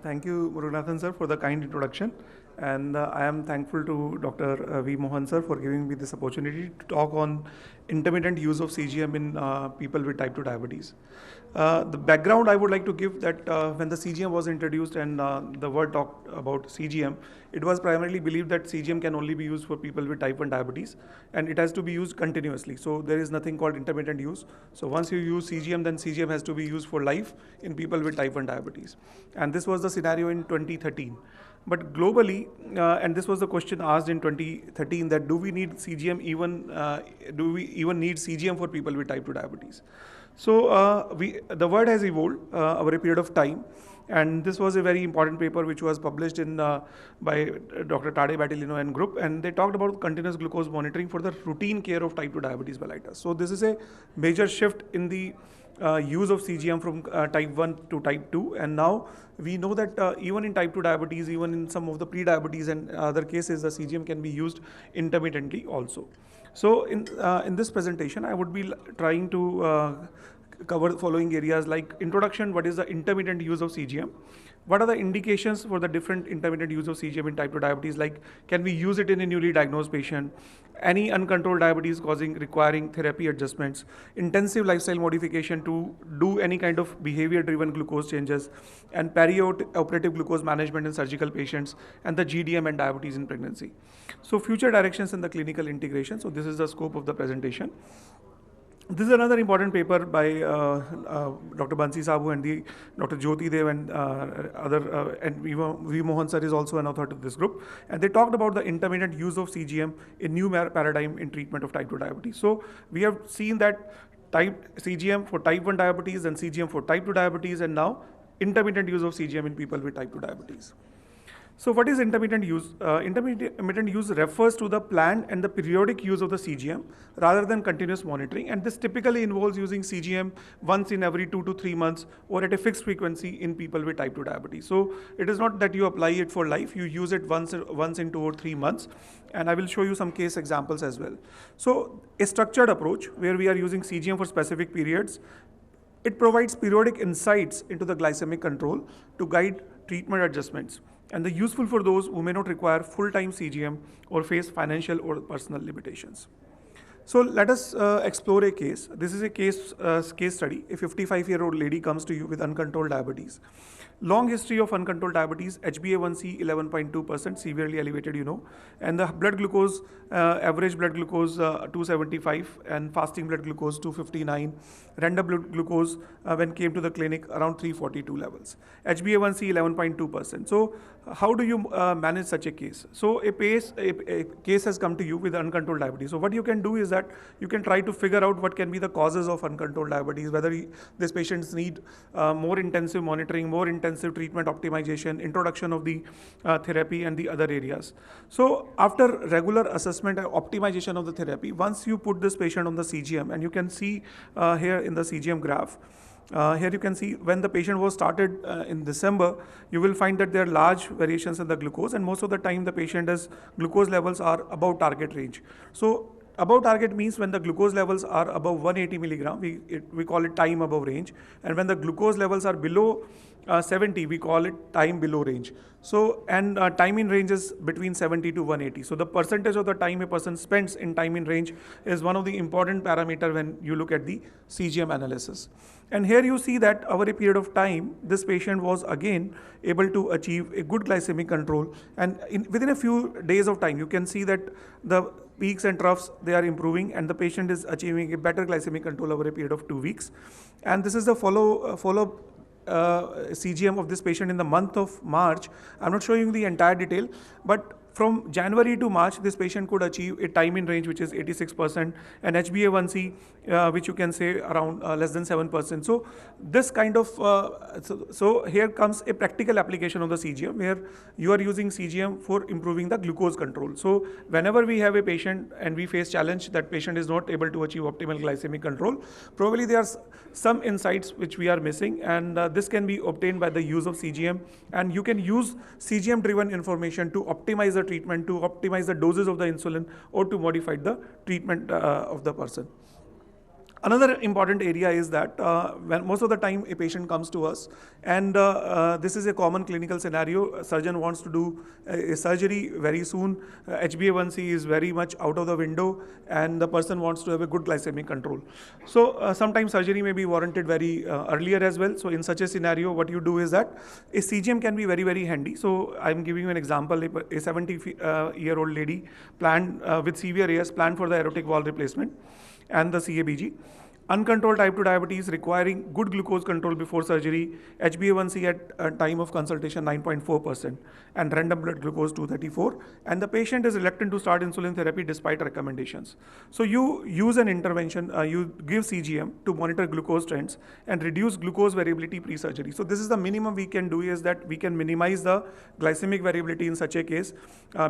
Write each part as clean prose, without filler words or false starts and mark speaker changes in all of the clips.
Speaker 1: Thank you, Muruganathan sir, for the kind introduction. And I am thankful to Dr. V.Mohan sir for giving me this opportunity to talk on intermittent use of CGM in people with type 2 diabetes. The background I would like to give that when the CGM was introduced and the word talked about CGM, it was primarily believed that CGM can only be used for people with type 1 diabetes and it has to be used continuously. So there is nothing called intermittent use. So once you use CGM, then CGM has to be used for life in people with type 1 diabetes. And this was the scenario in 2013. But globally, and this was the question asked in 2013, that do we need CGM do we even need CGM for people with type 2 diabetes? So the word has evolved over a period of time. And this was a very important paper which was published by Dr. Tade Batilino and group, and they talked about continuous glucose monitoring for the routine care of type 2 diabetes mellitus. So this is a major shift in the use of CGM from type 1 to type 2, and now we know that even in type 2 diabetes, even in some of the pre-diabetes and other cases, the CGM can be used intermittently also. So in this presentation, I would be trying to cover the following areas like introduction, what is the intermittent use of CGM, what are the indications for the different intermittent use of CGM in type 2 diabetes, like can we use it in a newly diagnosed patient, any uncontrolled diabetes requiring therapy adjustments, intensive lifestyle modification to do any kind of behavior-driven glucose changes, and perioperative glucose management in surgical patients, and the GDM and diabetes in pregnancy. So future directions in the clinical integration. So this is the scope of the presentation. This is another important paper by Dr. Bansi Sabu and Dr. Jyoti Dev and and V.Mohan sir is also an author to this group. And they talked about the intermittent use of CGM in new paradigm in treatment of type 2 diabetes. So we have seen that CGM for type 1 diabetes and CGM for type 2 diabetes, and now intermittent use of CGM in people with type 2 diabetes. So what is intermittent use? Intermittent use refers to the planned and the periodic use of the CGM rather than continuous monitoring, and this typically involves using CGM once in every 2 to 3 months or at a fixed frequency in people with type 2 diabetes. So it is not that you apply it for life, you use it once in 2 or 3 months, and I will show you some case examples as well. So a structured approach where we are using CGM for specific periods, it provides periodic insights into the glycemic control to guide treatment adjustments, and they're useful for those who may not require full-time CGM or face financial or personal limitations. So let us explore a case. This is a case study. A 55-year-old lady comes to you with uncontrolled diabetes. Long history of uncontrolled diabetes, HbA1c 11.2%, severely elevated, and the blood glucose, average blood glucose 275, and fasting blood glucose 259, random blood glucose when came to the clinic around 342 levels. HbA1c 11.2%. So how do you manage such a case? So a case has come to you with uncontrolled diabetes. So what you can do is that you can try to figure out what can be the causes of uncontrolled diabetes, whether these patients need more intensive monitoring, more intensive treatment optimization, introduction of the therapy and the other areas. So after regular assessment and optimization of the therapy, once you put this patient on the CGM, and you can see here in the CGM graph, here you can see when the patient was started in December, you will find that there are large variations in the glucose, and most of the time the patient's glucose levels are above target range. So above target means when the glucose levels are above 180 milligram, we call it time above range, and when the glucose levels are below 70, we call it time below range. So, and time in range is between 70 to 180. So the percentage of the time a person spends in time in range is one of the important parameter when you look at the CGM analysis. And here you see that over a period of time, this patient was again able to achieve a good glycemic control, and within a few days of time, you can see that the peaks and troughs, they are improving, and the patient is achieving a better glycemic control over a period of 2 weeks. And this is the follow CGM of this patient in the month of March. I'm not showing the entire detail, but from January to March, this patient could achieve a time in range which is 86%, and HbA1c which you can say around less than 7%. So this kind of, so here comes a practical application of the CGM where you are using CGM for improving the glucose control. So whenever we have a patient and we face challenge that patient is not able to achieve optimal glycemic control, probably there are some insights which we are missing, and this can be obtained by the use of CGM, and you can use CGM driven information to optimize the treatment, to optimize the doses of the insulin, or to modify the treatment of the person. Another important area is that when most of the time a patient comes to us, and this is a common clinical scenario. A surgeon wants to do a surgery very soon. HbA1c is very much out of the window, and the person wants to have a good glycemic control. So sometimes surgery may be warranted very earlier as well. So in such a scenario, what you do is that a CGM can be very, very handy. So I'm giving you an example. A 70-year-old lady planned with severe AS, planned for the aortic valve replacement and the CABG. Uncontrolled type 2 diabetes requiring good glucose control before surgery, HbA1c at time of consultation 9.4% and random blood glucose 234, and the patient is reluctant to start insulin therapy despite recommendations. So you use an intervention, you give CGM to monitor glucose trends and reduce glucose variability pre-surgery. So this is the minimum we can do, is that we can minimize the glycemic variability in such a case,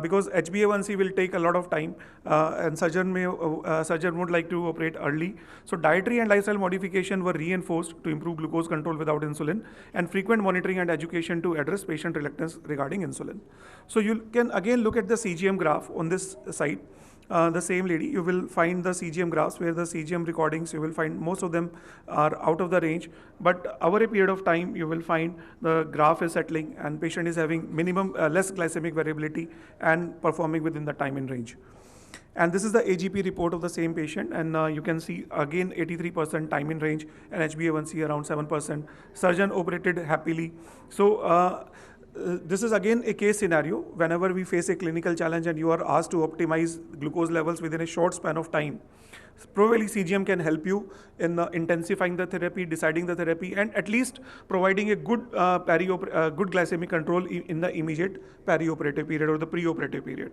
Speaker 1: because HbA1c will take a lot of time, and surgeon would like to operate early. So dietary and lifestyle modification were reinforced to improve glucose control without insulin, and frequent monitoring and education to address patient reluctance regarding insulin. So you can again look at the CGM graph on this side. The same lady, you will find the CGM graphs where the CGM recordings, you will find most of them are out of the range, but over a period of time, you will find the graph is settling and patient is having minimum less glycemic variability and performing within the time in range. And this is the AGP report of the same patient, and you can see again 83% time in range and HbA1c around 7%. Surgeon operated happily. So this is again a case scenario. Whenever we face a clinical challenge and you are asked to optimize glucose levels within a short span of time, probably CGM can help you in intensifying the therapy, deciding the therapy, and at least providing a good good glycemic control in the immediate perioperative period or the preoperative period.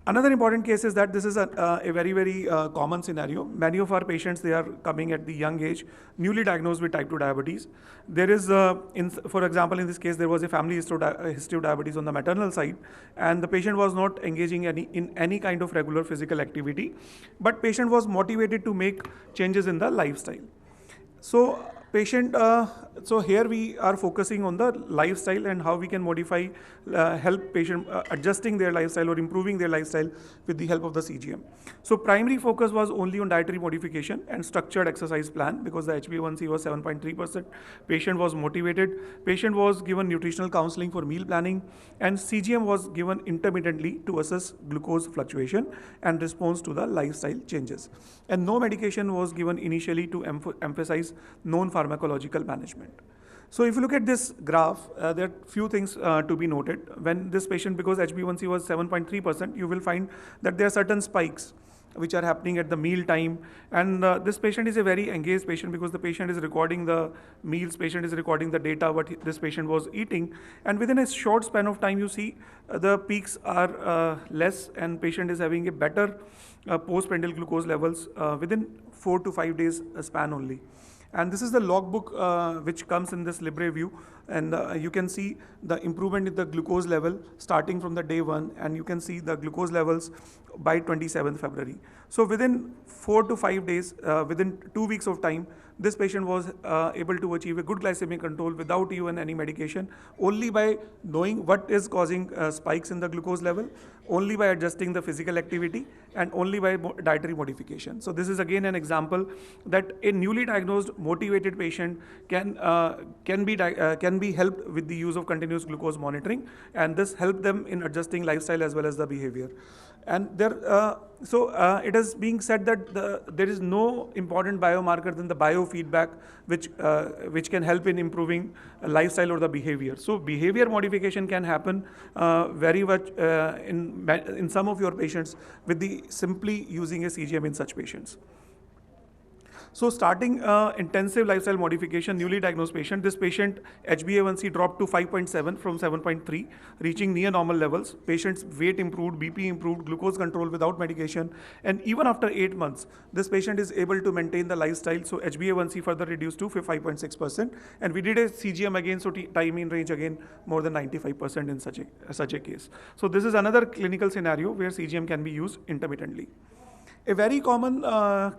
Speaker 1: Another important case is that this is a very, very common scenario. Many of our patients, they are coming at the young age, newly diagnosed with type 2 diabetes. There is, for example, in this case, there was a family history of diabetes on the maternal side, and the patient was not engaging in any kind of regular physical activity, but patient was motivated to make changes in the lifestyle. So so here we are focusing on the lifestyle and how we can modify, help patient adjusting their lifestyle or improving their lifestyle with the help of the CGM. So primary focus was only on dietary modification and structured exercise plan, because the HbA1c was 7.3%. Patient was motivated. Patient was given nutritional counseling for meal planning, and CGM was given intermittently to assess glucose fluctuation and response to the lifestyle changes. And no medication was given initially to emphasize known pharmacological management. So if you look at this graph, there are few things to be noted. When this patient, because HbA1c was 7.3%, you will find that there are certain spikes which are happening at the meal time. And this patient is a very engaged patient, because the patient is recording the meals, patient is recording the data, what this patient was eating. And within a short span of time, you see the peaks are less, and patient is having a better postprandial glucose levels within 4 to 5 days span only. And this is the logbook which comes in this Libre view, and you can see the improvement in the glucose level starting from the day 1, and you can see the glucose levels by 27th February. So within 4 to 5 days, within 2 weeks of time, this patient was able to achieve a good glycemic control without even any medication, only by knowing what is causing spikes in the glucose level, only by adjusting the physical activity, and only by dietary modification. So this is again an example that a newly diagnosed motivated patient can be helped with the use of continuous glucose monitoring, and this help them in adjusting lifestyle as well as the behavior. And it is being said that there is no important biomarker than the biofeedback which can help in improving lifestyle or the behavior. So behavior modification can happen very much in some of your patients with the simply using a CGM in such patients. So starting intensive lifestyle modification, newly diagnosed patient, this patient HbA1c dropped to 5.7 from 7.3, reaching near normal levels. Patient's weight improved, BP improved, glucose control without medication, and even after 8 months, this patient is able to maintain the lifestyle. So HbA1c further reduced to 5.6%, and we did a CGM again, so time in range again more than 95% in such a case. So this is another clinical scenario where CGM can be used intermittently. A very common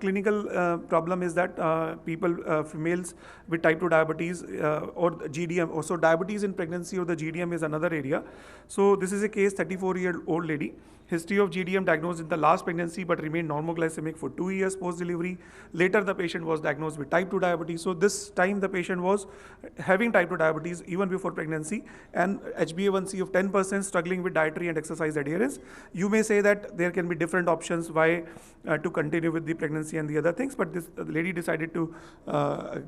Speaker 1: clinical problem is that females with type 2 diabetes or GDM, also diabetes in pregnancy or the GDM is another area. So this is a case, 34-year-old lady. History of GDM diagnosed in the last pregnancy but remained normoglycemic for 2 years post-delivery. Later, the patient was diagnosed with type 2 diabetes. So this time the patient was having type 2 diabetes even before pregnancy, and HbA1c of 10%, struggling with dietary and exercise adherence. You may say that there can be different options why to continue with the pregnancy and the other things, but this lady decided to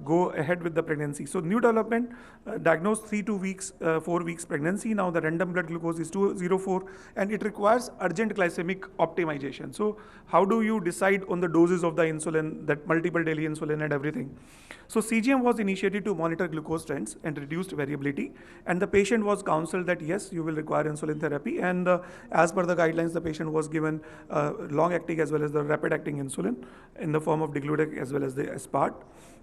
Speaker 1: go ahead with the pregnancy. So new development, diagnosed 4 weeks pregnancy. Now the random blood glucose is 204, and it requires urgent glycemic optimization. So how do you decide on the doses of the insulin, that multiple daily insulin and everything? So CGM was initiated to monitor glucose trends and reduced variability, and the patient was counseled that yes, you will require insulin therapy, and as per the guidelines, the patient was given long-acting as well as the rapid-acting insulin in the form of degludec as well as the aspart.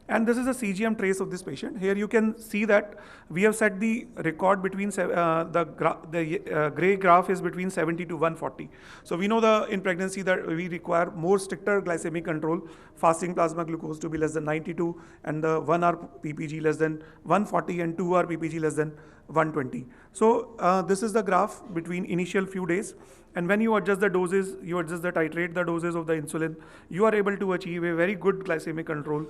Speaker 1: And this is a CGM trace of this patient. Here you can see that we have set the record between the gray graph is between 70 to 140. So we know in pregnancy that we require more stricter glycemic control, fasting plasma glucose to be less than 92, and the 1 hour PPG less than 140 and 2 hour PPG less than 120. So this is the graph between initial few days. And when you adjust the doses, titrate the doses of the insulin, you are able to achieve a very good glycemic control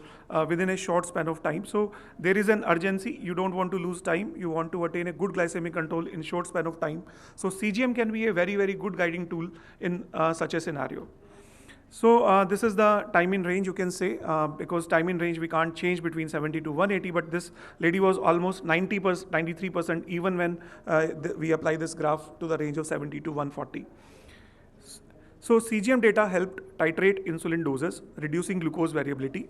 Speaker 1: within a short span of time. So there is an urgency. You don't want to lose time. You want to attain a good glycemic control in short span of time. So CGM can be a very, very good guiding tool in such a scenario. So this is the time in range, you can say, because time in range we can't change between 70 to 180, but this lady was almost 90%, 93% even when we apply this graph to the range of 70 to 140. So CGM data helped titrate insulin doses, reducing glucose variability.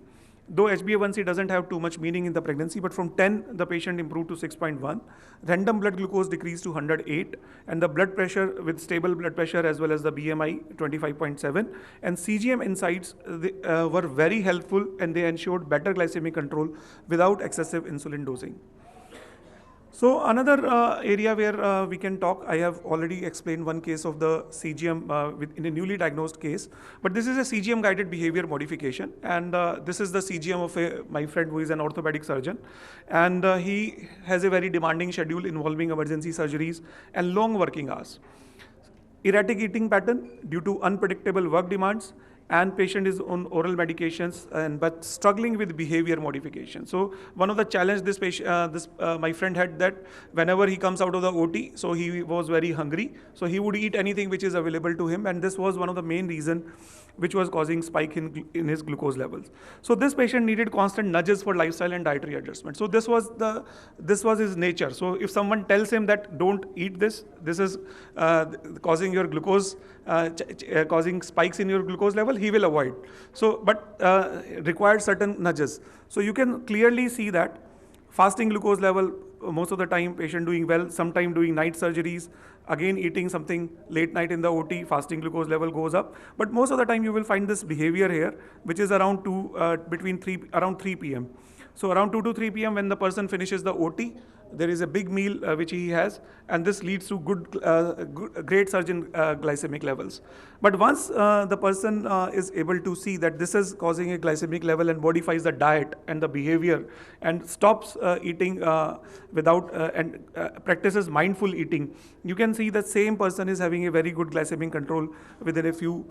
Speaker 1: Though HbA1c doesn't have too much meaning in the pregnancy, but from 10, the patient improved to 6.1. Random blood glucose decreased to 108, and the blood pressure with stable blood pressure as well as the BMI 25.7. And CGM insights were very helpful, and they ensured better glycemic control without excessive insulin dosing. So another area where we can talk, I have already explained one case of the CGM in a newly diagnosed case, but this is a CGM guided behavior modification, and this is the CGM of my friend who is an orthopedic surgeon, and he has a very demanding schedule involving emergency surgeries and long working hours. Erratic eating pattern due to unpredictable work demands, and patient is on oral medications but struggling with behavior modification. So one of the challenge my friend had, that whenever he comes out of the OT, so he was very hungry, so he would eat anything which is available to him, and this was one of the main reason which was causing spike in his glucose levels. So this patient needed constant nudges for lifestyle and dietary adjustment. So this was his nature. So if someone tells him that don't eat this is causing your glucose, causing spikes in your glucose level, he will avoid. So, but required certain nudges. So you can clearly see that fasting glucose level, most of the time patient doing well, sometime doing night surgeries, again eating something late night in the OT, fasting glucose level goes up. But most of the time you will find this behavior here, which is around 3 p.m. So around 2 to 3 p.m. when the person finishes the OT, there is a big meal which he has, and this leads to great surge in glycemic levels. But once the person is able to see that this is causing a glycemic level and modifies the diet and the behavior and stops eating and practices mindful eating, you can see that same person is having a very good glycemic control within a few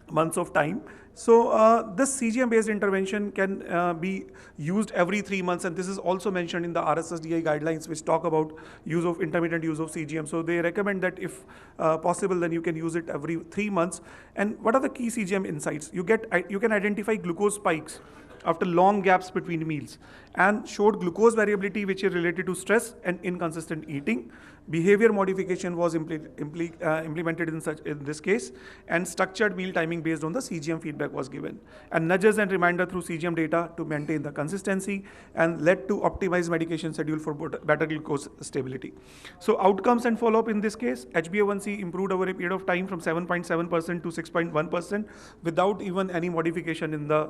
Speaker 1: months of time. So this CGM based intervention can be used every 3 months, and this is also mentioned in the RSSDI guidelines, which talk about intermittent use of CGM. So they recommend that if possible, then you can use it every 3 months. And what are the key CGM insights? You can identify glucose spikes after long gaps between meals, and showed glucose variability which is related to stress and inconsistent eating. Behavior modification was implemented in this case, and structured meal timing based on the CGM feedback was given, and nudges and reminder through CGM data to maintain the consistency, and led to optimized medication schedule for better glucose stability. So outcomes and follow-up in this case, HbA1c improved over a period of time from 7.7% to 6.1% without even any modification in the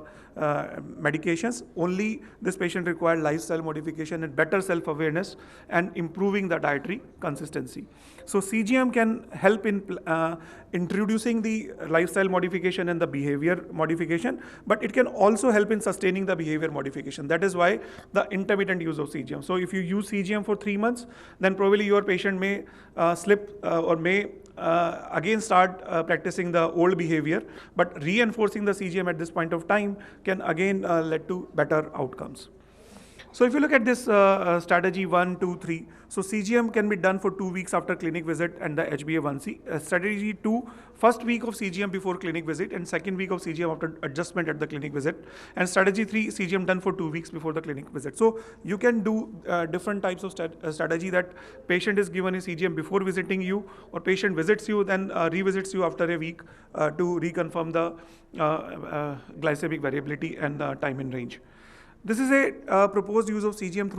Speaker 1: medications. Only this patient required lifestyle modification and better self-awareness and improving the dietary consistency. So CGM can help in introducing the lifestyle modification and the behavior modification, but it can also help in sustaining the behavior modification. That is why the intermittent use of CGM. So if you use CGM for 3 months, then probably your patient may slip or may again start practicing the old behavior, but reinforcing the CGM at this point of time can again lead to better outcomes. So if you look at this strategy 1, 2, 3, so CGM can be done for 2 weeks after clinic visit and the HbA1c. Strategy 2, first week of CGM before clinic visit and second week of CGM after adjustment at the clinic visit. And strategy 3, CGM done for 2 weeks before the clinic visit. So you can do different types of strategy, that patient is given a CGM before visiting you, or patient visits you, then revisits you after a week to reconfirm the glycemic variability and the time in range. This is a proposed use of CGM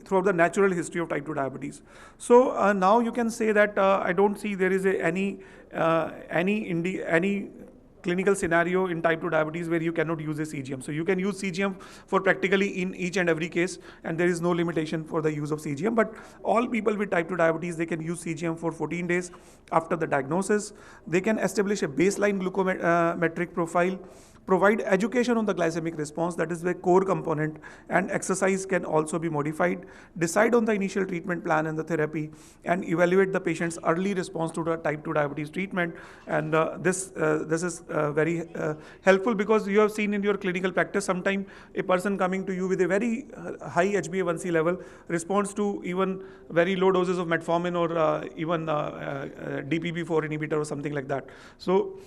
Speaker 1: throughout the natural history of type 2 diabetes. So now you can say that I don't see there is any clinical scenario in type 2 diabetes where you cannot use a CGM. So you can use CGM for practically in each and every case, and there is no limitation for the use of CGM. But all people with type 2 diabetes, they can use CGM for 14 days after the diagnosis. They can establish a baseline glucometric profile, provide education on the glycemic response, that is the core component, and exercise can also be modified, decide on the initial treatment plan and the therapy, and evaluate the patient's early response to the type 2 diabetes treatment. And this is very helpful, because you have seen in your clinical practice, sometimes a person coming to you with a very high HbA1c level responds to even very low doses of metformin or even DPP4 inhibitor or something like that. So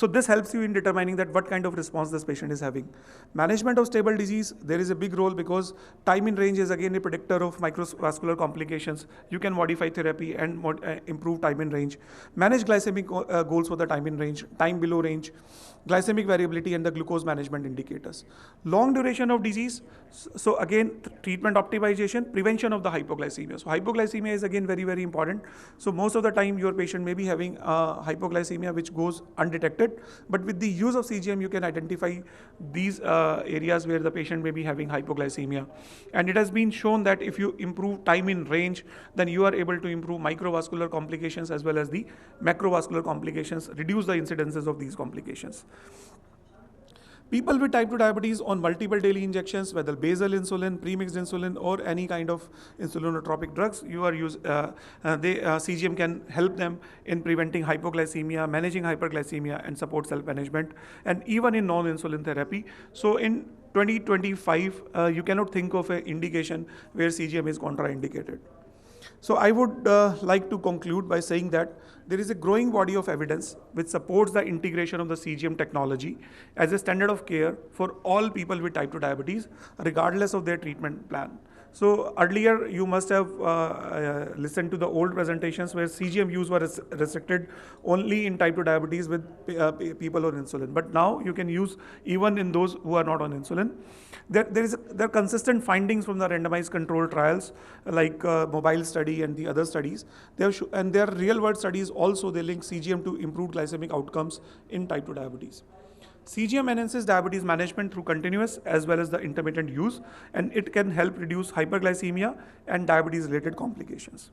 Speaker 1: this helps you in determining that what kind of response this patient is having. Management of stable disease, there is a big role, because time in range is again a predictor of microvascular complications. You can modify therapy and improve time in range. Manage glycemic goals for the time in range, time below range, glycemic variability, and the glucose management indicators. Long duration of disease, so again treatment optimization, prevention of the hypoglycemia. So hypoglycemia is again very, very important. So most of the time your patient may be having hypoglycemia which goes undetected, but with the use of CGM you can identify these areas where the patient may be having hypoglycemia. And it has been shown that if you improve time in range, then you are able to improve microvascular complications as well as the macrovascular complications, reduce the incidences of these complications. People with type 2 diabetes on multiple daily injections, whether basal insulin, premixed insulin, or any kind of insulinotropic drugs, CGM can help them in preventing hypoglycemia, managing hyperglycemia, and support self-management, and even in non-insulin therapy. So in 2025, you cannot think of an indication where CGM is contraindicated. So I would like to conclude by saying that there is a growing body of evidence which supports the integration of the CGM technology as a standard of care for all people with type 2 diabetes, regardless of their treatment plan. So earlier you must have listened to the old presentations where CGM use was restricted only in type 2 diabetes with people on insulin. But now you can use even in those who are not on insulin. There are consistent findings from the randomized control trials like mobile study and the other studies. And there are real world studies also, they link CGM to improved glycemic outcomes in type 2 diabetes. CGM enhances diabetes management through continuous as well as the intermittent use, and it can help reduce hyperglycemia and diabetes-related complications.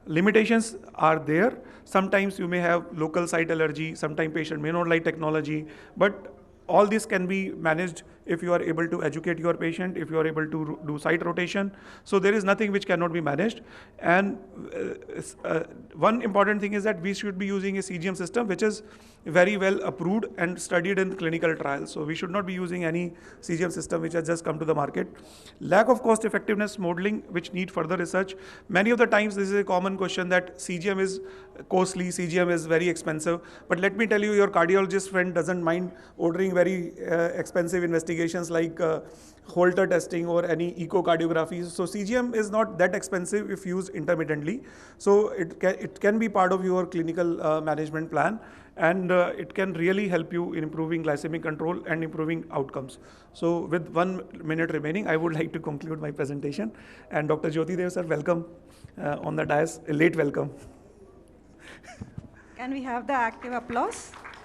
Speaker 1: Limitations are there. Sometimes you may have local site allergy, sometimes patient may not like technology, but all this can be managed if you are able to educate your patient, if you are able to do site rotation. So there is nothing which cannot be managed. And one important thing is that we should be using a CGM system which is very well approved and studied in clinical trials. So we should not be using any CGM system which has just come to the market. Lack of cost effectiveness modeling which need further research. Many of the times this is a common question that CGM is costly, CGM is very expensive. But let me tell you, your cardiologist friend doesn't mind ordering very expensive investigations like Holter testing or any echocardiography. So CGM is not that expensive if used intermittently. So it can be part of your clinical management plan, and it can really help you in improving glycemic control and improving outcomes. So with 1 minute remaining, I would like to conclude my presentation. And Dr. Jyoti Dev sir, welcome on the dais, a late welcome.
Speaker 2: Can we have the active applause?